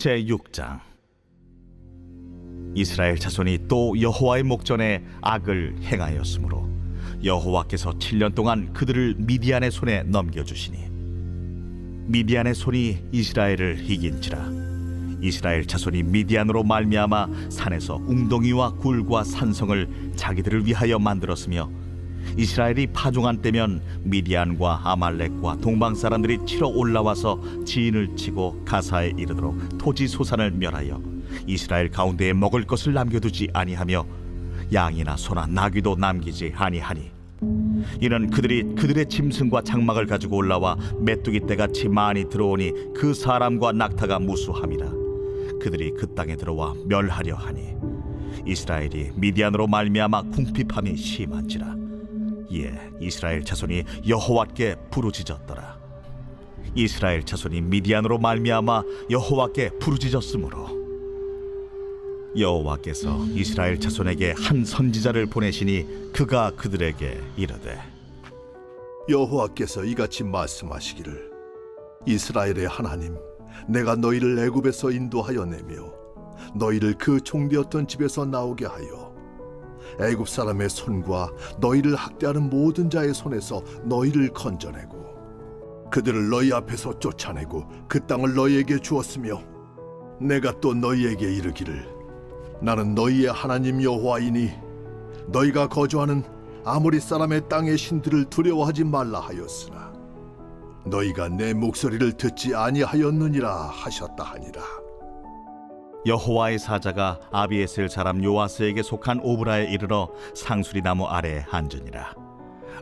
제6장. 이스라엘 자손이 또 여호와의 목전에 악을 행하였으므로 여호와께서 7년 동안 그들을 미디안의 손에 넘겨주시니 미디안의 손이 이스라엘을 이긴지라. 이스라엘 자손이 미디안으로 말미암아 산에서 웅덩이와 굴과 산성을 자기들을 위하여 만들었으며, 이스라엘이 파종한 때면 미디안과 아말렉과 동방 사람들이 치러 올라와서 진을 치고 가사에 이르도록 토지 소산을 멸하여 이스라엘 가운데에 먹을 것을 남겨두지 아니하며 양이나 소나 나귀도 남기지 아니하니, 이는 그들이 그들의 짐승과 장막을 가지고 올라와 메뚜기 떼같이 많이 들어오니 그 사람과 낙타가 무수함이라. 그들이 그 땅에 들어와 멸하려 하니 이스라엘이 미디안으로 말미암아 궁핍함이 심한지라. 이에 이스라엘 자손이 여호와께 부르짖었더라. 이스라엘 자손이 미디안으로 말미암아 여호와께 부르짖었으므로 여호와께서 이스라엘 자손에게 한 선지자를 보내시니 그가 그들에게 이르되, 여호와께서 이같이 말씀하시기를, 이스라엘의 하나님, 내가 너희를 애굽에서 인도하여 내며 너희를 그 종되었던 집에서 나오게 하여 애굽 사람의 손과 너희를 학대하는 모든 자의 손에서 너희를 건져내고 그들을 너희 앞에서 쫓아내고 그 땅을 너희에게 주었으며, 내가 또 너희에게 이르기를, 나는 너희의 하나님 여호와이니 너희가 거주하는 아모리 사람의 땅의 신들을 두려워하지 말라 하였으나 너희가 내 목소리를 듣지 아니하였느니라 하셨다 하니라. 여호와의 사자가 아비에셀 사람 요아스에게 속한 오브라에 이르러 상수리 나무 아래에 앉으니라.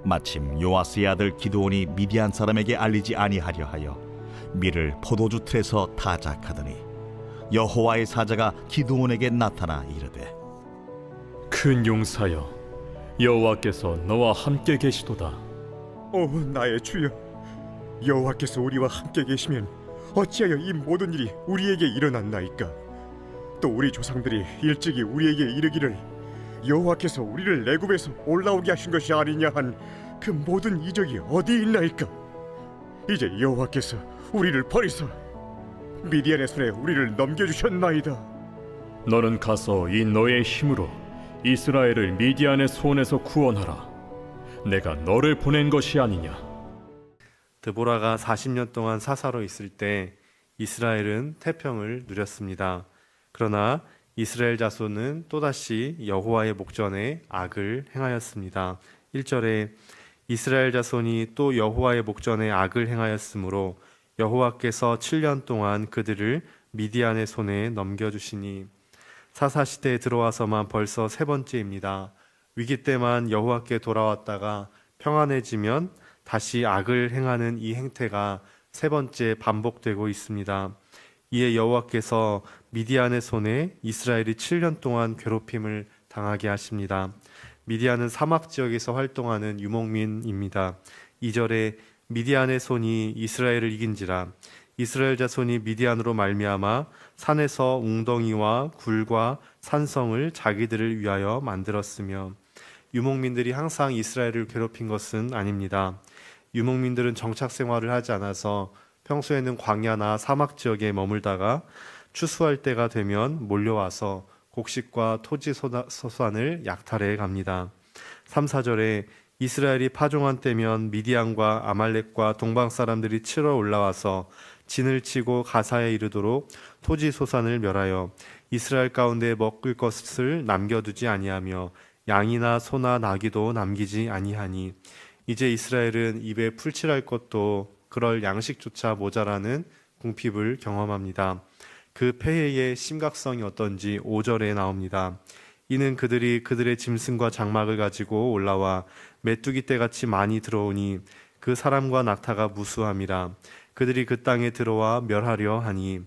마침 요아스의 아들 기드온이 미디안 사람에게 알리지 아니하려 하여 밀을 포도주 틀에서 타작하더니 여호와의 사자가 기드온에게 나타나 이르되, 큰 용사여, 여호와께서 너와 함께 계시도다. 나의 주여, 여호와께서 우리와 함께 계시면 어찌하여 이 모든 일이 우리에게 일어났나이까? 또 우리 조상들이 일찍이 우리에게 이르기를, 여호와께서 우리를 애굽에서 올라오게 하신 것이 아니냐 한 그 모든 이적이 어디 있나이까? 이제 여호와께서 우리를 버리사 미디안의 손에 우리를 넘겨주셨나이다. 너는 가서 이 너의 힘으로 이스라엘을 미디안의 손에서 구원하라. 내가 너를 보낸 것이 아니냐. 드보라가 40년 동안 사사로 있을 때 이스라엘은 태평을 누렸습니다. 그러나 이스라엘 자손은 또다시 여호와의 목전에 악을 행하였습니다. 1절에 이스라엘 자손이 또 여호와의 목전에 악을 행하였으므로 여호와께서 7년 동안 그들을 미디안의 손에 넘겨주시니, 사사시대에 들어와서만 벌써 세 번째입니다. 위기 때만 여호와께 돌아왔다가 평안해지면 다시 악을 행하는 이 행태가 세 번째 반복되고 있습니다. 이에 여호와께서 미디안의 손에 이스라엘이 7년 동안 괴롭힘을 당하게 하십니다. 미디안은 사막 지역에서 활동하는 유목민입니다. 2절에 미디안의 손이 이스라엘을 이긴지라. 이스라엘 자손이 미디안으로 말미암아 산에서 웅덩이와 굴과 산성을 자기들을 위하여 만들었으며, 유목민들이 항상 이스라엘을 괴롭힌 것은 아닙니다. 유목민들은 정착 생활을 하지 않아서 평소에는 광야나 사막 지역에 머물다가 추수할 때가 되면 몰려와서 곡식과 토지 소산을 약탈해 갑니다. 3, 4절에 이스라엘이 파종한 때면 미디안과 아말렉과 동방 사람들이 치러 올라와서 진을 치고 가사에 이르도록 토지 소산을 멸하여 이스라엘 가운데 먹을 것을 남겨두지 아니하며 양이나 소나 나귀도 남기지 아니하니, 이제 이스라엘은 입에 풀칠할 것도 그럴 양식조차 모자라는 궁핍을 경험합니다. 그 폐해의 심각성이 어떤지 5절에 나옵니다. 이는 그들이 그들의 짐승과 장막을 가지고 올라와 메뚜기 떼같이 많이 들어오니 그 사람과 낙타가 무수함이라. 그들이 그 땅에 들어와 멸하려 하니,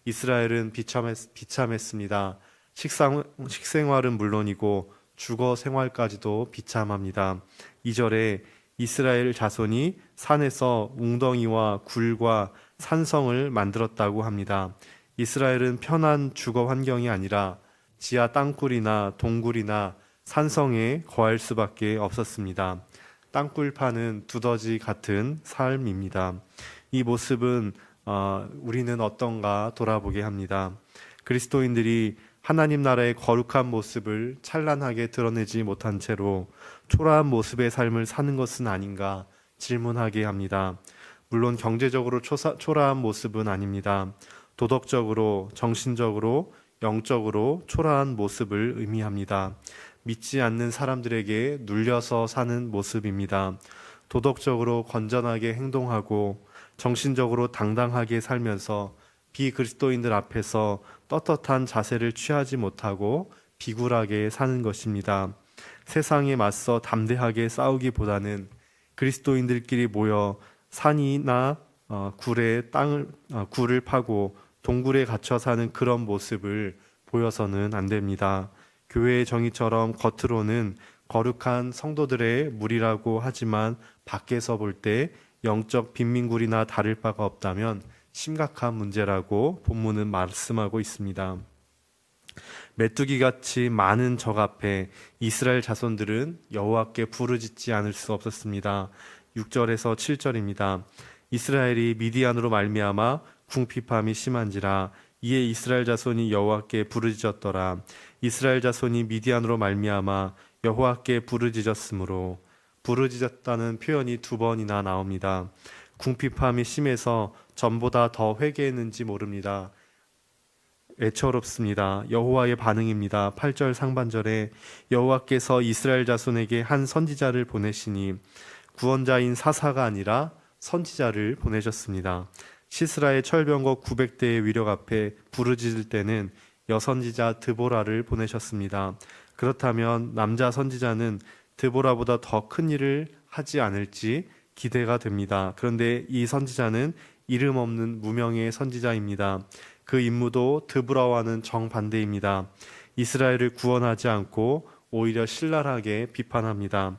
이스라엘은 비참했습니다. 식생활은 물론이고 주거 생활까지도 비참합니다. 2절에 이스라엘 자손이 산에서 웅덩이와 굴과 산성을 만들었다고 합니다. 이스라엘은 편한 주거 환경이 아니라 지하 땅굴이나 동굴이나 산성에 거할 수밖에 없었습니다. 땅굴 파는 두더지 같은 삶입니다. 이 모습은 우리는 어떤가 돌아보게 합니다. 그리스도인들이 하나님 나라의 거룩한 모습을 찬란하게 드러내지 못한 채로 초라한 모습의 삶을 사는 것은 아닌가 질문하게 합니다. 물론 경제적으로 초라한 모습은 아닙니다. 도덕적으로, 정신적으로, 영적으로 초라한 모습을 의미합니다. 믿지 않는 사람들에게 눌려서 사는 모습입니다. 도덕적으로 건전하게 행동하고 정신적으로 당당하게 살면서 비그리스도인들 앞에서 떳떳한 자세를 취하지 못하고 비굴하게 사는 것입니다. 세상에 맞서 담대하게 싸우기보다는 그리스도인들끼리 모여 산이나 굴을 파고 동굴에 갇혀 사는 그런 모습을 보여서는 안 됩니다. 교회의 정의처럼 겉으로는 거룩한 성도들의 무리라고 하지만 밖에서 볼 때 영적 빈민굴이나 다를 바가 없다면 심각한 문제라고 본문은 말씀하고 있습니다. 메뚜기같이 많은 적 앞에 이스라엘 자손들은 여호와께 부르짖지 않을 수 없었습니다. 6절에서 7절입니다. 이스라엘이 미디안으로 말미암아 궁핍함이 심한지라 이에 이스라엘 자손이 여호와께 부르짖었더라. 이스라엘 자손이 미디안으로 말미암아 여호와께 부르짖었으므로, 부르짖었다는 표현이 2번이나 나옵니다. 궁핍함이 심해서 전보다 더 회개했는지 모릅니다. 애처롭습니다. 여호와의 반응입니다. 8절 상반절에 여호와께서 이스라엘 자손에게 한 선지자를 보내시니 구원자인 사사가 아니라 선지자를 보내셨습니다. 시스라의 철병거 900대의 위력 앞에 부르짖을 때는 여선지자 드보라를 보내셨습니다. 그렇다면 남자 선지자는 드보라보다 더 큰 일을 하지 않을지 기대가 됩니다. 그런데 이 선지자는 이름 없는 무명의 선지자입니다. 그 임무도 드보라와는 정반대입니다. 이스라엘을 구원하지 않고 오히려 신랄하게 비판합니다.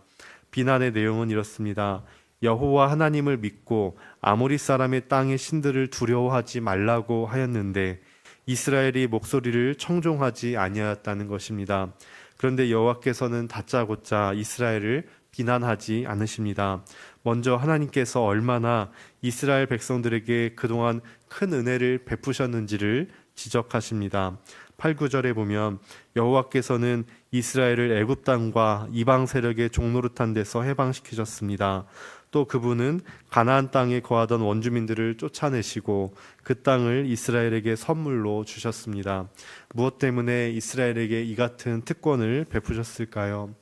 비난의 내용은 이렇습니다. 여호와 하나님을 믿고 아모리 사람의 땅의 신들을 두려워하지 말라고 하였는데 이스라엘이 목소리를 청종하지 아니하였다는 것입니다. 그런데 여호와께서는 다짜고짜 이스라엘을 비난하지 않으십니다. 먼저 하나님께서 얼마나 이스라엘 백성들에게 그동안 큰 은혜를 베푸셨는지를 지적하십니다. 8, 9절에 보면 여호와께서는 이스라엘을 애굽 땅과 이방 세력의 종노릇한 데서 해방시키셨습니다. 또 그분은 가나안 땅에 거하던 원주민들을 쫓아내시고 그 땅을 이스라엘에게 선물로 주셨습니다. 무엇 때문에 이스라엘에게 이 같은 특권을 베푸셨을까요?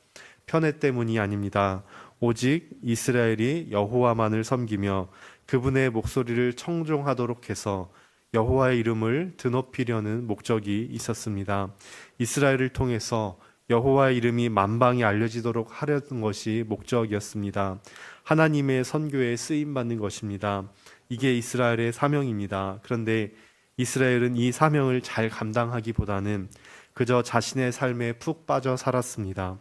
편애 때문이 아닙니다. 오직 이스라엘이 여호와만을 섬기며 그분의 목소리를 청종하도록 해서 여호와의 이름을 드높이려는 목적이 있었습니다. 이스라엘을 통해서 여호와의 이름이 만방에 알려지도록 하려는 것이 목적이었습니다. 하나님의 선교에 쓰임받는 것입니다. 이게 이스라엘의 사명입니다. 그런데 이스라엘은 이 사명을 잘 감당하기보다는 그저 자신의 삶에 푹 빠져 살았습니다.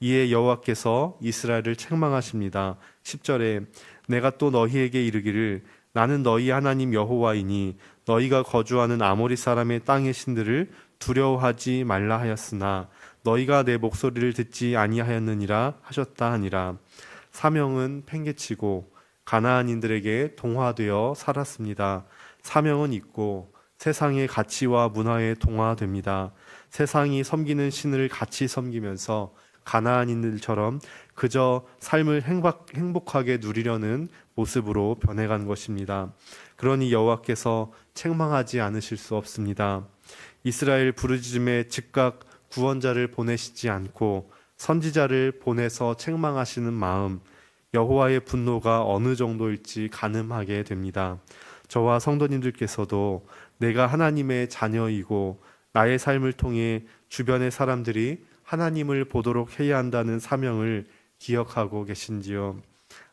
이에 여호와께서 이스라엘을 책망하십니다. 10절에 내가 또 너희에게 이르기를 나는 너희 하나님 여호와이니 너희가 거주하는 아모리 사람의 땅의 신들을 두려워하지 말라 하였으나 너희가 내 목소리를 듣지 아니하였느니라 하셨다 하니라. 사명은 팽개치고 가나안인들에게 동화되어 살았습니다. 사명은 있고 세상의 가치와 문화에 동화됩니다. 세상이 섬기는 신을 같이 섬기면서 가나안인들처럼 그저 삶을 행복하게 누리려는 모습으로 변해간 것입니다. 그러니 여호와께서 책망하지 않으실 수 없습니다. 이스라엘 부르짖음에 즉각 구원자를 보내시지 않고 선지자를 보내서 책망하시는 마음, 여호와의 분노가 어느 정도일지 가늠하게 됩니다. 저와 성도님들께서도 내가 하나님의 자녀이고 나의 삶을 통해 주변의 사람들이 하나님을 보도록 해야 한다는 사명을 기억하고 계신지요?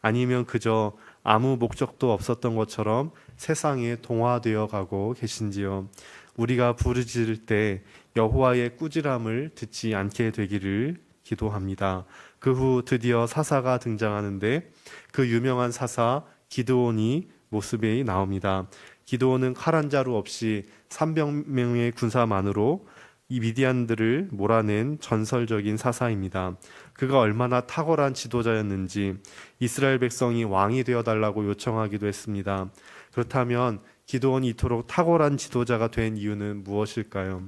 아니면 그저 아무 목적도 없었던 것처럼 세상에 동화되어 가고 계신지요? 우리가 부르짖을 때 여호와의 꾸지람을 듣지 않게 되기를 기도합니다. 그 후 드디어 사사가 등장하는데 그 유명한 사사 기드온이 모습에 나옵니다. 기드온은 칼 한 자루 없이 300명의 군사만으로 이 미디안들을 몰아낸 전설적인 사사입니다. 그가 얼마나 탁월한 지도자였는지 이스라엘 백성이 왕이 되어달라고 요청하기도 했습니다. 그렇다면 기드온이 이토록 탁월한 지도자가 된 이유는 무엇일까요?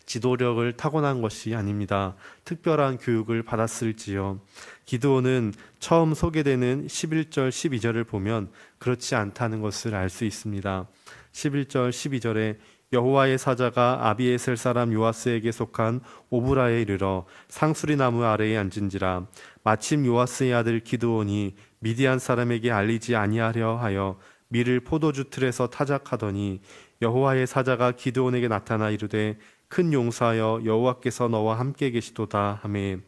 지도력을 타고난 것이 아닙니다. 특별한 교육을 받았을지요. 기드온은 처음 소개되는 11절 12절을 보면 그렇지 않다는 것을 알 수 있습니다. 11절 12절에 여호와의 사자가 아비에셀 사람 요아스에게 속한 오브라에 이르러 상수리 나무 아래에 앉은지라. 마침 요아스의 아들 기드온이 미디안 사람에게 알리지 아니하려 하여 밀을 포도주 틀에서 타작하더니 여호와의 사자가 기드온에게 나타나 이르되 큰 용사여 여호와께서 너와 함께 계시도다 하매.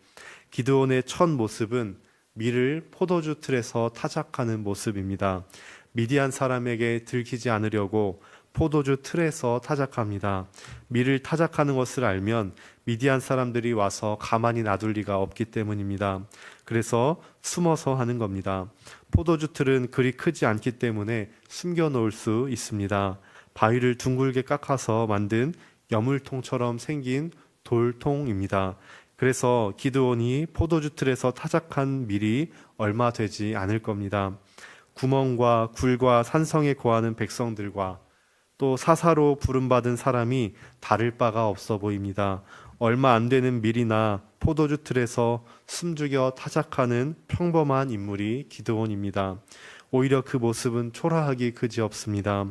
기드온의 첫 모습은 밀을 포도주 틀에서 타작하는 모습입니다. 미디안 사람에게 들키지 않으려고 포도주 틀에서 타작합니다. 밀을 타작하는 것을 알면 미디안 사람들이 와서 가만히 놔둘 리가 없기 때문입니다. 그래서 숨어서 하는 겁니다. 포도주 틀은 그리 크지 않기 때문에 숨겨 놓을 수 있습니다. 바위를 둥글게 깎아서 만든 여물통처럼 생긴 돌통입니다. 그래서 기드온이 포도주 틀에서 타작한 밀이 얼마 되지 않을 겁니다. 구멍과 굴과 산성에 거하는 백성들과 또 사사로 부름받은 사람이 다를 바가 없어 보입니다. 얼마 안 되는 밀이나 포도주 틀에서 숨죽여 타작하는 평범한 인물이 기드온입니다. 오히려 그 모습은 초라하기 그지없습니다.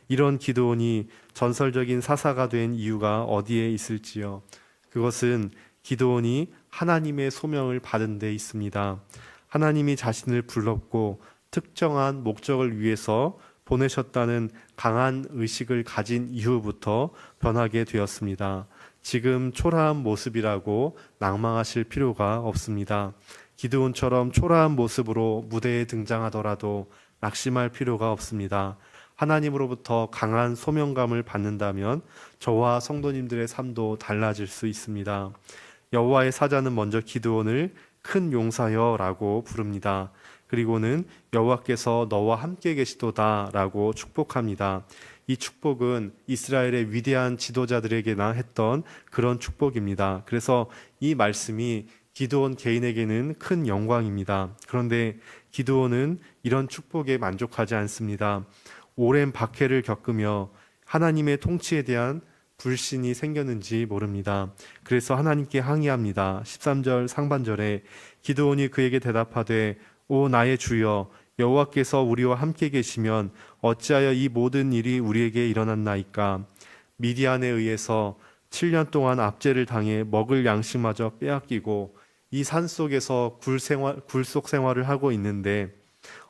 이런 기드온이 전설적인 사사가 된 이유가 어디에 있을지요? 그것은 기드온이 하나님의 소명을 받은 데 있습니다. 하나님이 자신을 불렀고 특정한 목적을 위해서 보내셨다는 강한 의식을 가진 이후부터 변하게 되었습니다. 지금 초라한 모습이라고 낭망하실 필요가 없습니다. 기드온처럼 초라한 모습으로 무대에 등장하더라도 낙심할 필요가 없습니다. 하나님으로부터 강한 소명감을 받는다면 저와 성도님들의 삶도 달라질 수 있습니다. 여호와의 사자는 먼저 기드온을 큰 용사여라고 부릅니다. 그리고는 여호와께서 너와 함께 계시도다라고 축복합니다. 이 축복은 이스라엘의 위대한 지도자들에게나 했던 그런 축복입니다. 그래서 이 말씀이 기드온 개인에게는 큰 영광입니다. 그런데 기드온은 이런 축복에 만족하지 않습니다. 오랜 박해를 겪으며 하나님의 통치에 대한 불신이 생겼는지 모릅니다. 그래서 하나님께 항의합니다. 13절 상반절에 기드온이 그에게 대답하되 오 나의 주여 여호와께서 우리와 함께 계시면 어찌하여 이 모든 일이 우리에게 일어났나이까. 미디안에 의해서 7년 동안 압제를 당해 먹을 양식마저 빼앗기고 이 산속에서 굴속 생활을 하고 있는데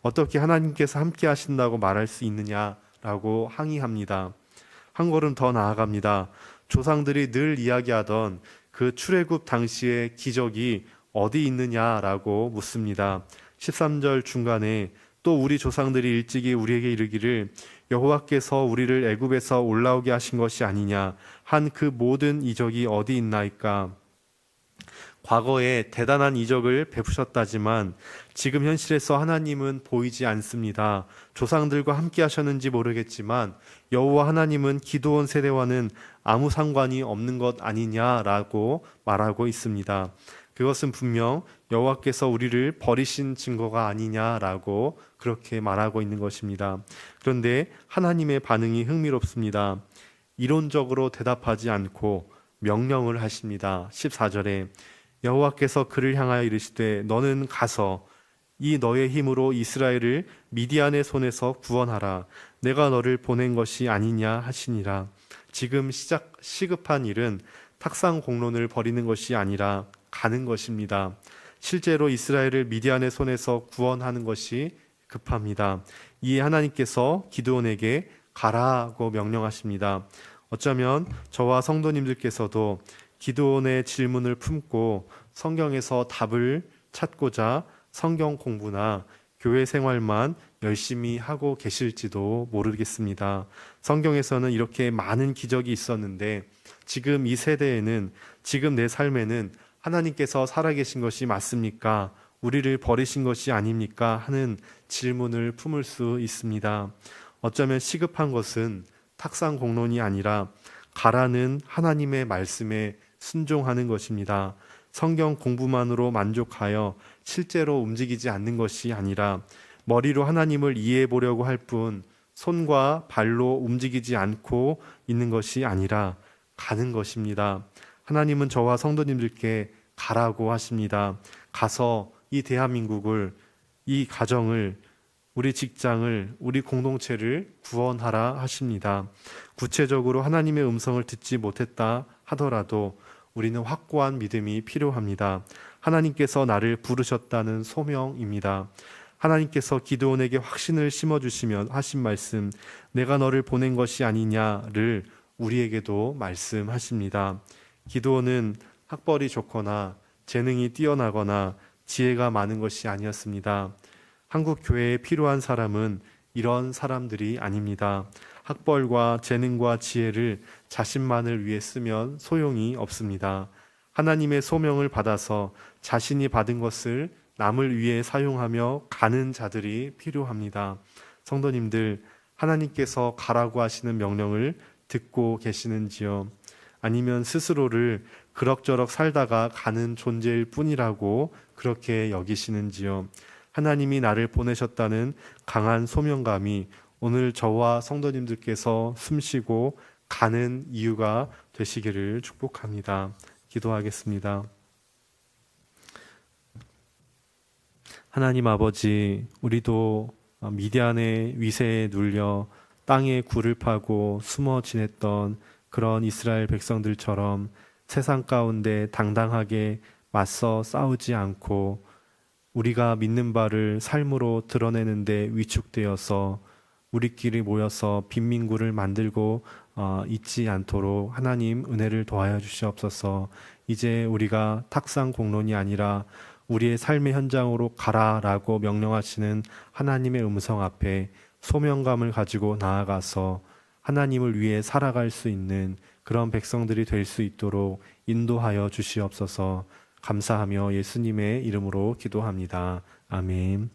어떻게 하나님께서 함께 하신다고 말할 수 있느냐라고 항의합니다. 한 걸음 더 나아갑니다. 조상들이 늘 이야기하던 그 출애굽 당시의 기적이 어디 있느냐라고 묻습니다. 13절 중간에 또 우리 조상들이 일찍이 우리에게 이르기를 여호와께서 우리를 애굽에서 올라오게 하신 것이 아니냐 한 그 모든 이적이 어디 있나이까. 과거에 대단한 이적을 베푸셨다지만 지금 현실에서 하나님은 보이지 않습니다. 조상들과 함께 하셨는지 모르겠지만 여호와 하나님은 기드온 세대와는 아무 상관이 없는 것 아니냐라고 말하고 있습니다. 그것은 분명 여호와께서 우리를 버리신 증거가 아니냐라고 그렇게 말하고 있는 것입니다. 그런데 하나님의 반응이 흥미롭습니다. 이론적으로 대답하지 않고 명령을 하십니다. 14절에 여호와께서 그를 향하여 이르시되 너는 가서 이 너의 힘으로 이스라엘을 미디안의 손에서 구원하라. 내가 너를 보낸 것이 아니냐 하시니라. 지금 시급한 일은 탁상 공론을 벌이는 것이 아니라 가는 것입니다. 실제로 이스라엘을 미디안의 손에서 구원하는 것이 급합니다. 이에 하나님께서 기드온에게 가라고 명령하십니다. 어쩌면 저와 성도님들께서도 기드온의 질문을 품고 성경에서 답을 찾고자 성경 공부나 교회 생활만 열심히 하고 계실지도 모르겠습니다. 성경에서는 이렇게 많은 기적이 있었는데 지금 이 세대에는, 지금 내 삶에는 하나님께서 살아계신 것이 맞습니까? 우리를 버리신 것이 아닙니까? 하는 질문을 품을 수 있습니다. 어쩌면 시급한 것은 탁상 공론이 아니라 가라는 하나님의 말씀에 순종하는 것입니다. 성경 공부만으로 만족하여 실제로 움직이지 않는 것이 아니라 머리로 하나님을 이해해 보려고 할 뿐 손과 발로 움직이지 않고 있는 것이 아니라 가는 것입니다. 하나님은 저와 성도님들께 가라고 하십니다. 가서 이 대한민국을, 이 가정을, 우리 직장을, 우리 공동체를 구원하라 하십니다. 구체적으로 하나님의 음성을 듣지 못했다 하더라도 우리는 확고한 믿음이 필요합니다. 하나님께서 나를 부르셨다는 소명입니다. 하나님께서 기드온에게 확신을 심어주시며 하신 말씀, 내가 너를 보낸 것이 아니냐를 우리에게도 말씀하십니다. 기드온은 학벌이 좋거나 재능이 뛰어나거나 지혜가 많은 것이 아니었습니다. 한국 교회에 필요한 사람은 이런 사람들이 아닙니다. 학벌과 재능과 지혜를 자신만을 위해 쓰면 소용이 없습니다. 하나님의 소명을 받아서 자신이 받은 것을 남을 위해 사용하며 가는 자들이 필요합니다. 성도님들, 하나님께서 가라고 하시는 명령을 듣고 계시는지요? 아니면 스스로를 그럭저럭 살다가 가는 존재일 뿐이라고 그렇게 여기시는지요? 하나님이 나를 보내셨다는 강한 소명감이 오늘 저와 성도님들께서 숨쉬고 가는 이유가 되시기를 축복합니다. 기도하겠습니다. 하나님 아버지, 우리도 미디안의 위세에 눌려 땅에 굴을 파고 숨어 지냈던 그런 이스라엘 백성들처럼 세상 가운데 당당하게 맞서 싸우지 않고 우리가 믿는 바를 삶으로 드러내는데 위축되어서 우리끼리 모여서 빈민구를 만들고 있지 않도록 하나님 은혜를 더하여 주시옵소서. 이제 우리가 탁상 공론이 아니라 우리의 삶의 현장으로 가라라고 명령하시는 하나님의 음성 앞에 소명감을 가지고 나아가서 하나님을 위해 살아갈 수 있는 그런 백성들이 될 수 있도록 인도하여 주시옵소서. 감사하며 예수님의 이름으로 기도합니다. 아멘.